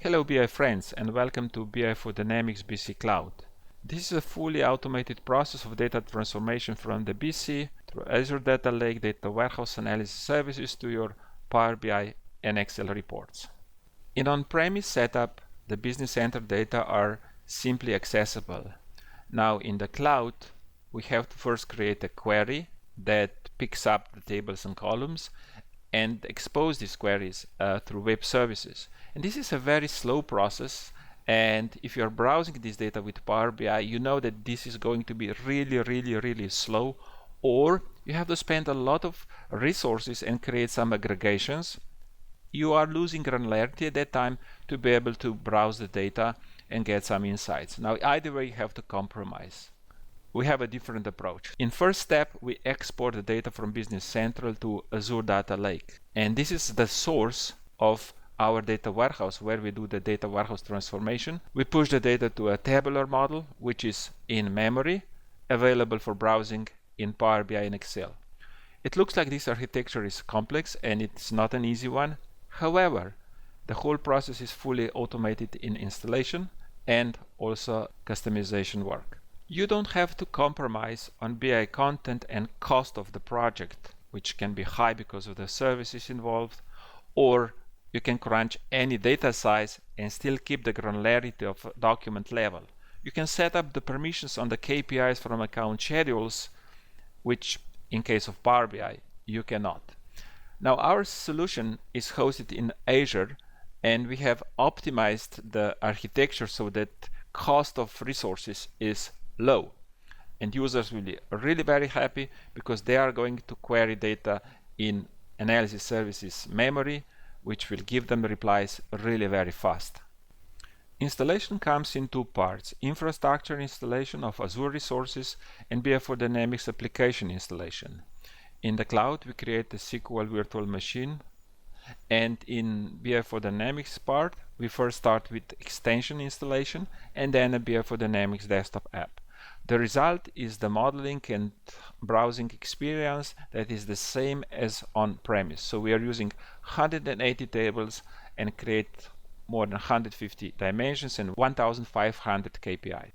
Hello BI friends and welcome to BI4Dynamics BC Cloud. This is a fully automated process of data transformation from the BC through Azure Data Lake Data Warehouse Analysis Services to your Power BI and Excel reports. In on-premise setup, the Business Center data are simply accessible. Now in the cloud, we have to first create a query that picks up the tables and columns and expose these queries through web services. And this is a very slow process, and if you're browsing this data with Power BI, you know that this is going to be really slow, or you have to spend a lot of resources and create some aggregations. You are losing granularity at that time to be able to browse the data and get some insights. Now either way, you have to compromise. We have a different approach. In first step, we export the data from Business Central to Azure Data Lake. And this is the source of our data warehouse where we do the data warehouse transformation. We push the data to a tabular model, which is in memory, available for browsing in Power BI and Excel. It looks like this architecture is complex and it's not an easy one. However, the whole process is fully automated in installation and also customization work. You don't have to compromise on BI content and cost of the project, which can be high because of the services involved, or you can crunch any data size and still keep the granularity of document level. You can set up the permissions on the KPIs from account schedules, which in case of Power BI, you cannot. Now our solution is hosted in Azure, and we have optimized the architecture so that cost of resources is low, and users will be really very happy because they are going to query data in analysis services memory, which will give them replies really very fast. Installation comes in two parts: infrastructure installation of Azure resources and BI4Dynamics application installation. In the cloud, we create a SQL virtual machine, and in BI4Dynamics part, we first start with extension installation and then a BI4Dynamics desktop app. The result is the modeling and browsing experience that is the same as on-premise. So we are using 180 tables and create more than 150 dimensions and 1,500 KPI.